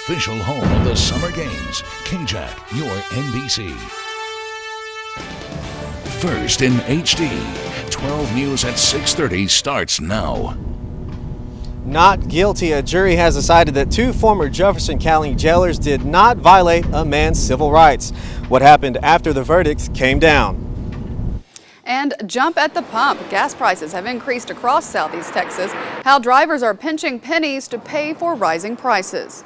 official home of the Summer Games. KJAC, your NBC. First in HD, 12 News at 6:30 starts now. Not guilty. A jury has decided that two former Jefferson County jailers did not violate a man's civil rights. What happened after the verdicts came down? And jump at the pump. Gas prices have increased across Southeast Texas. How drivers are pinching pennies to pay for rising prices.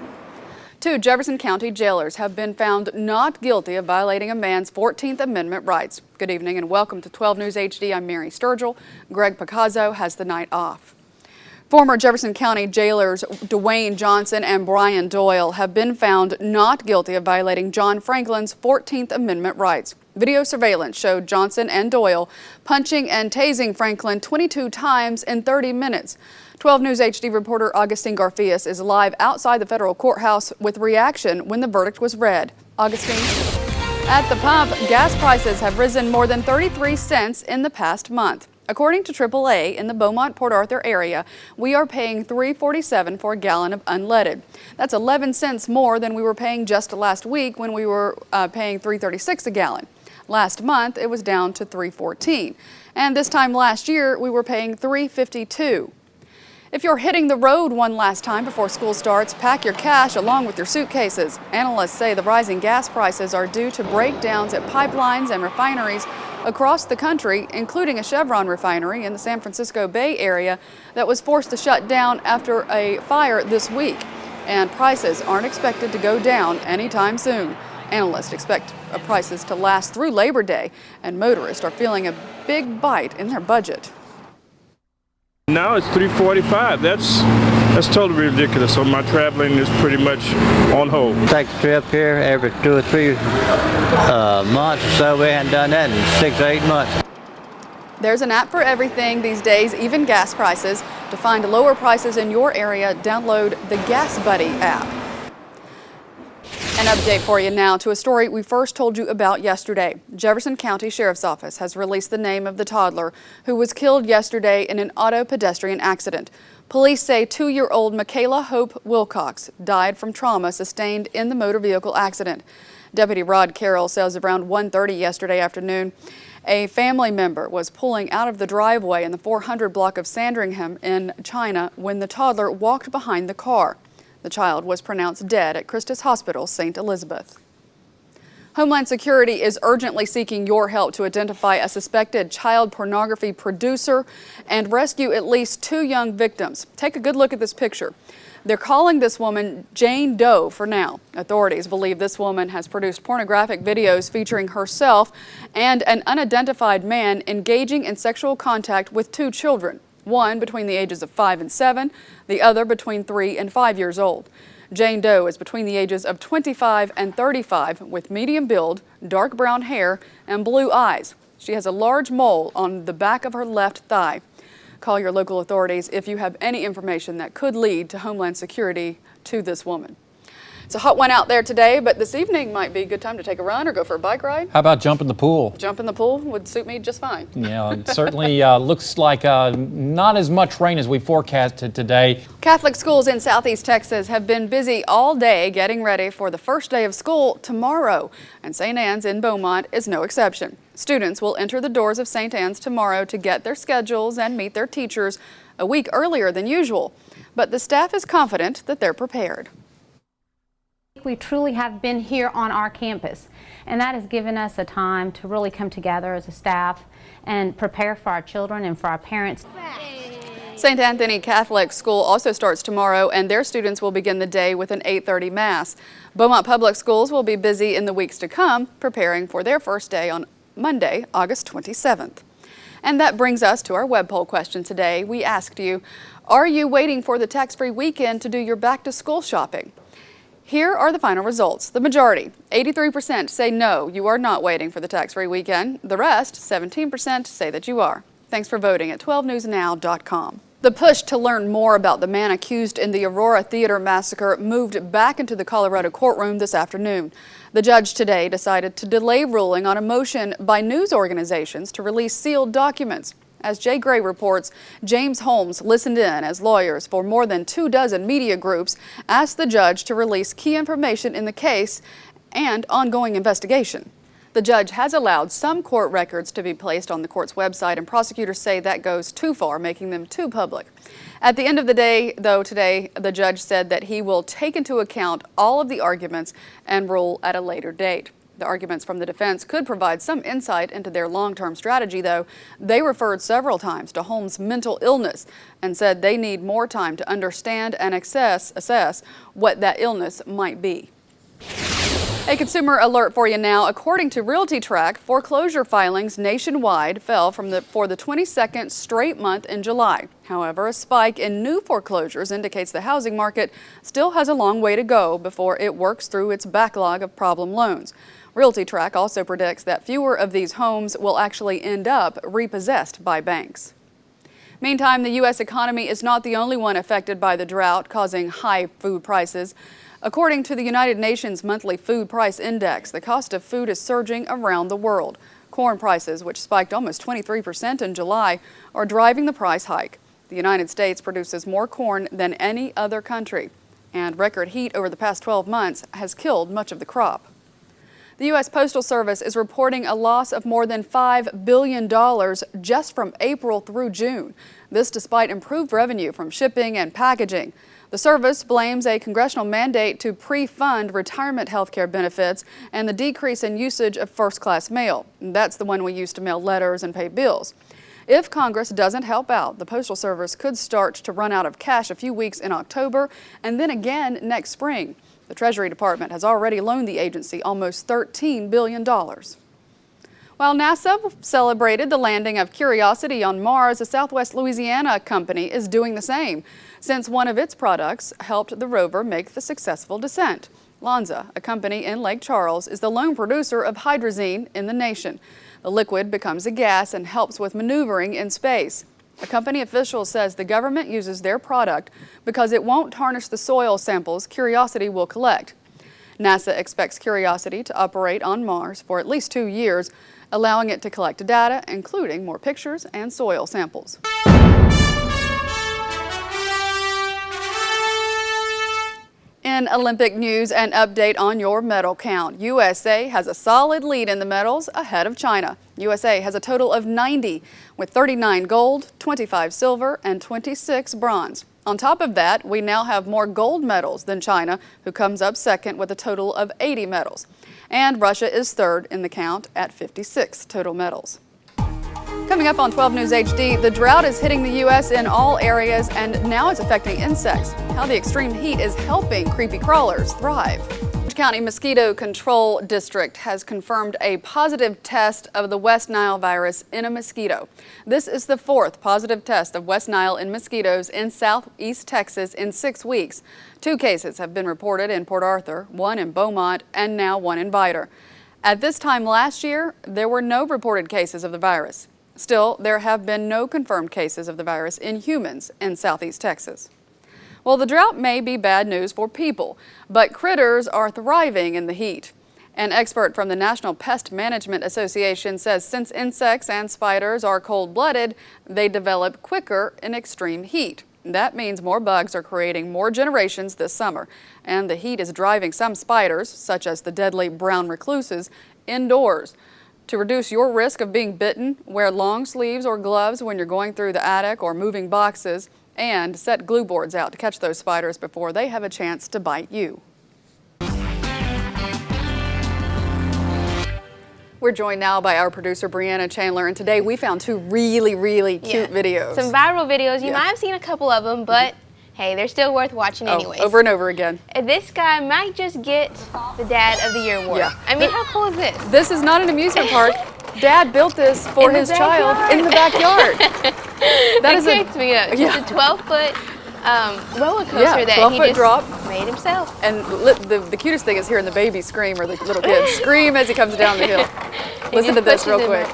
Two Jefferson County jailers have been found not guilty of violating a man's 14th Amendment rights. Good evening and welcome to 12 News HD. I'm Mary Sturgill. Greg Picasso has the night off. Former Jefferson County jailers Dwayne Johnson and Brian Doyle have been found not guilty of violating John Franklin's 14th Amendment rights. Video surveillance showed Johnson and Doyle punching and tasing Franklin 22 times in 30 minutes. 12 News HD reporter Augustine Garfias is live outside the federal courthouse with reaction when the verdict was read. Augustine? At the pump, gas prices have risen more than 33 cents in the past month. According to AAA, in the Beaumont-Port Arthur area, we are paying $3.47 for a gallon of unleaded. That's 11 cents more than we were paying just last week when we were paying $3.36 a gallon. Last month, it was down to $3.14. And this time last year, we were paying $3.52. If you're hitting the road one last time before school starts, pack your cash along with your suitcases. Analysts say the rising gas prices are due to breakdowns at pipelines and refineries across the country, including a Chevron refinery in the San Francisco Bay Area that was forced to shut down after a fire this week. And prices aren't expected to go down anytime soon. Analysts expect prices to last through Labor Day, and motorists are feeling a big bite in their budget. Now it's $3.45. That's totally ridiculous. So my traveling is pretty much on hold. Take a trip here every 2 or 3 months or so. We haven't done that in 6 or 8 months. There's an app for everything these days, even gas prices. To find lower prices in your area, download the Gas Buddy app. An update for you now to a story we first told you about yesterday. Jefferson County Sheriff's Office has released the name of the toddler who was killed yesterday in an auto pedestrian accident. Police say 2-year-old Michaela Hope Wilcox died from trauma sustained in the motor vehicle accident. Deputy Rod Carroll says around 1:30 yesterday afternoon, a family member was pulling out of the driveway in the 400 block of Sandringham in China when the toddler walked behind the car. The child was pronounced dead at Christus Hospital, St. Elizabeth. Homeland Security is urgently seeking your help to identify a suspected child pornography producer and rescue at least 2 young victims. Take a good look at this picture. They're calling this woman Jane Doe for now. Authorities believe this woman has produced pornographic videos featuring herself and an unidentified man engaging in sexual contact with 2 children. One between the ages of 5 and 7, the other between 3 and 5 years old. Jane Doe is between the ages of 25 and 35 with medium build, dark brown hair, and blue eyes. She has a large mole on the back of her left thigh. Call your local authorities if you have any information that could lead to Homeland Security to this woman. It's a hot one out there today, but this evening might be a good time to take a run or go for a bike ride. How about jump in the pool? Jump in the pool would suit me just fine. Yeah, it certainly looks like not as much rain as we forecasted today. Catholic schools in Southeast Texas have been busy all day getting ready for the first day of school tomorrow, and St. Anne's in Beaumont is no exception. Students will enter the doors of St. Anne's tomorrow to get their schedules and meet their teachers a week earlier than usual, but the staff is confident that they're prepared. We truly have been here on our campus, and that has given us a time to really come together as a staff and prepare for our children and for our parents. St. Anthony Catholic School also starts tomorrow, and their students will begin the day with an 8:30 Mass. Beaumont Public Schools will be busy in the weeks to come, preparing for their first day on Monday, August 27th. And that brings us to our web poll question today. We asked you, are you waiting for the tax-free weekend to do your back-to-school shopping? Here are the final results. The majority, 83%, say no, you are not waiting for the tax-free weekend. The rest, 17%, say that you are. Thanks for voting at 12newsnow.com. The push to learn more about the man accused in the Aurora Theater massacre moved back into the Colorado courtroom this afternoon. The judge today decided to delay ruling on a motion by news organizations to release sealed documents. As Jay Gray reports, James Holmes listened in as lawyers for more than 24 media groups asked the judge to release key information in the case and ongoing investigation. The judge has allowed some court records to be placed on the court's website, and prosecutors say that goes too far, making them too public. At the end of the day, though, today, the judge said that he will take into account all of the arguments and rule at a later date. The arguments from the defense could provide some insight into their long-term strategy, though. They referred several times to Holmes' mental illness and said they need more time to understand and assess what that illness might be. A consumer alert for you now. According to RealtyTrack, foreclosure filings nationwide fell for the 22nd straight month in July. However, a spike in new foreclosures indicates the housing market still has a long way to go before it works through its backlog of problem loans. RealtyTrack also predicts that fewer of these homes will actually end up repossessed by banks. Meantime, the U.S. economy is not the only one affected by the drought, causing high food prices. According to the United Nations Monthly Food Price Index, the cost of food is surging around the world. Corn prices, which spiked almost 23% in July, are driving the price hike. The United States produces more corn than any other country, and record heat over the past 12 months has killed much of the crop. The U.S. Postal Service is reporting a loss of more than $5 billion just from April through June. This despite improved revenue from shipping and packaging. The service blames a congressional mandate to pre-fund retirement health care benefits and the decrease in usage of first-class mail. That's the one we use to mail letters and pay bills. If Congress doesn't help out, the Postal Service could start to run out of cash a few weeks in October and then again next spring. The Treasury Department has already loaned the agency almost $13 billion. While NASA celebrated the landing of Curiosity on Mars, a Southwest Louisiana company is doing the same, since one of its products helped the rover make the successful descent. Lonza, a company in Lake Charles, is the lone producer of hydrazine in the nation. The liquid becomes a gas and helps with maneuvering in space. A company official says the government uses their product because it won't tarnish the soil samples Curiosity will collect. NASA expects Curiosity to operate on Mars for at least 2 years, allowing it to collect data, including more pictures and soil samples. In Olympic news, an update on your medal count. USA has a solid lead in the medals ahead of China. USA has a total of 90, with 39 gold, 25 silver, and 26 bronze. On top of that, we now have more gold medals than China, who comes up second with a total of 80 medals. And Russia is third in the count at 56 total medals. Coming up on 12 News HD, the drought is hitting the U.S. in all areas, and now it's affecting insects. How the extreme heat is helping creepy crawlers thrive. Orange County Mosquito Control District has confirmed a positive test of the West Nile virus in a mosquito. This is the 4th positive test of West Nile in mosquitoes in southeast Texas in 6 weeks. 2 cases have been reported in Port Arthur, 1 in Beaumont, and now 1 in Vidor. At this time last year, there were no reported cases of the virus. Still, there have been no confirmed cases of the virus in humans in southeast Texas. Well, the drought may be bad news for people, but critters are thriving in the heat. An expert from the National Pest Management Association says since insects and spiders are cold-blooded, they develop quicker in extreme heat. That means more bugs are creating more generations this summer, and the heat is driving some spiders, such as the deadly brown recluses, indoors. To reduce your risk of being bitten, wear long sleeves or gloves when you're going through the attic or moving boxes, and set glue boards out to catch those spiders before they have a chance to bite you. We're joined now by our producer, Brianna Chandler, and today we found 2 really cute videos. Some viral videos. You might have seen a couple of them, but hey, they're still worth watching anyways. Over and over again. And this guy might just get the Dad of the Year award. Yeah. I mean, how cool is this? This is not an amusement park. Dad built this for his child in the backyard. That cracks me up. Just a 12-foot roller coaster that he just drop. made himself. And the cutest thing is hearing the baby scream, or the little kid scream as he comes down the hill. Listen to this real quick.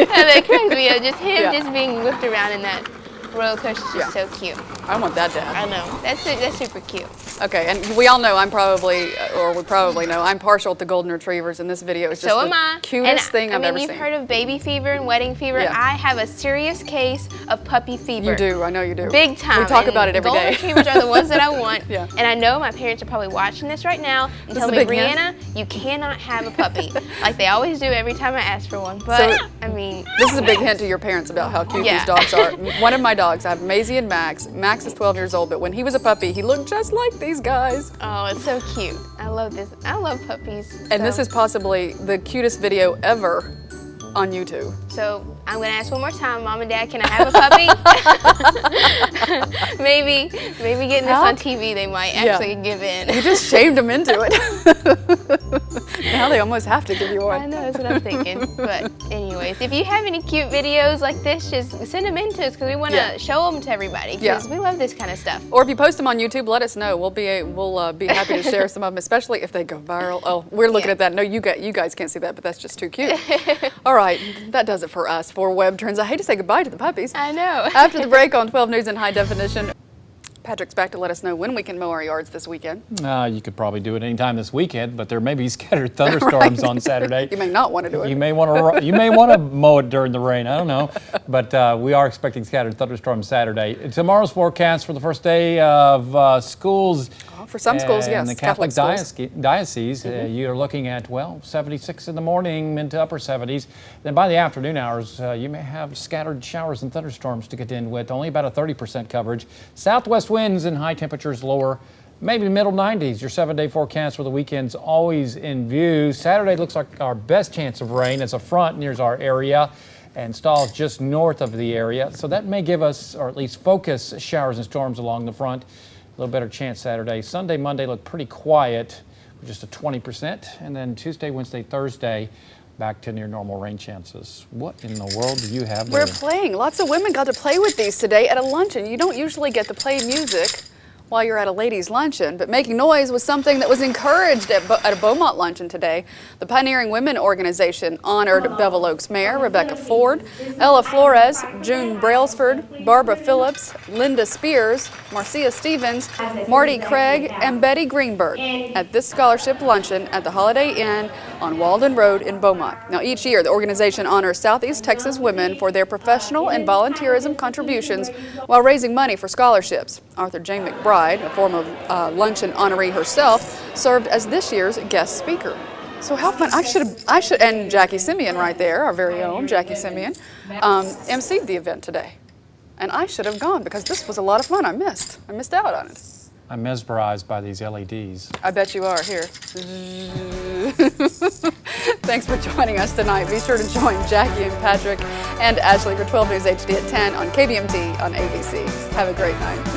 That cracks me up. Just him just being whipped around in that roller coaster is just so cute. I want that, Dad. I know. That's super cute. Okay, and we all know we probably know, I'm partial to golden retrievers, and this video is just the cutest thing I've ever seen. You've heard of baby fever and wedding fever. Yeah. I have a serious case of puppy fever. You do, I know you do. Big time. We talk about it every day. Golden retrievers are the ones that I want. Yeah. And I know my parents are probably watching this right now and tell me, Brianna, you cannot have a puppy. Like they always do every time I ask for one. But, I mean... This is a big hint to your parents about how cute these dogs are. One of my dogs, I have Maisie and Max. Max is 12 years old, but when he was a puppy, he looked just like these guys. Oh, it's so cute. I love this. I love puppies. And this is possibly the cutest video ever on YouTube. So I'm gonna ask one more time, Mom and Dad, can I have a puppy? maybe getting this on TV, they might actually give in. You just shamed them into it. Now they almost have to give you one. I know, that's what I'm thinking. But anyways, if you have any cute videos like this, just send them in to us because we want to show them to everybody because we love this kind of stuff. Or if you post them on YouTube, let us know. We'll be happy to share some of them, especially if they go viral. Oh, we're looking at that. No, you guys can't see that, but that's just too cute. All right, that does it for us for Web Trends. I hate to say goodbye to the puppies. I know. After the break on 12 News in High Definition, Patrick's back to let us know when we can mow our yards this weekend. You could probably do it anytime this weekend, but there may be scattered thunderstorms on Saturday. You may not want to do it. You may want to mow it during the rain. I don't know, but we are expecting scattered thunderstorms Saturday. Tomorrow's forecast for the first day of schools. For some schools, yes. In the Catholic diocese, you're looking at, 76 in the morning into upper 70s. Then by the afternoon hours, you may have scattered showers and thunderstorms to contend with, only about a 30% coverage. Southwest winds and high temperatures lower, maybe middle 90s. Your 7-day forecast for the weekend's always in view. Saturday looks like our best chance of rain as a front nears our area and stalls just north of the area. So that may give us, or at least focus, showers and storms along the front. A little better chance Saturday. Sunday, Monday look pretty quiet, with just a 20%. And then Tuesday, Wednesday, Thursday, back to near normal rain chances. What in the world do you have there? We're playing. Lots of women got to play with these today at a luncheon. You don't usually get to play music while you're at a ladies' luncheon, but making noise was something that was encouraged at a Beaumont luncheon today. The Pioneering Women Organization honored Bevel Oaks Mayor Rebecca Ford, Ella Flores, June Brailsford, Barbara Phillips, Linda Spears, Marcia Stevens, Marty Craig, and Betty Greenberg at this scholarship luncheon at the Holiday Inn on Walden Road in Beaumont. Now each year the organization honors Southeast Texas women for their professional and volunteerism contributions while raising money for scholarships. Arthur J. McBride, a former luncheon honoree herself, served as this year's guest speaker. So how fun! I should, and Jackie Simeon right there, our very own Jackie Simeon, emceed the event today, and I should have gone because this was a lot of fun. I missed out on it. I'm mesmerized by these LEDs. I bet you are. Here. Thanks for joining us tonight. Be sure to join Jackie and Patrick and Ashley for 12 News HD at 10 on KBMT on ABC. Have a great night.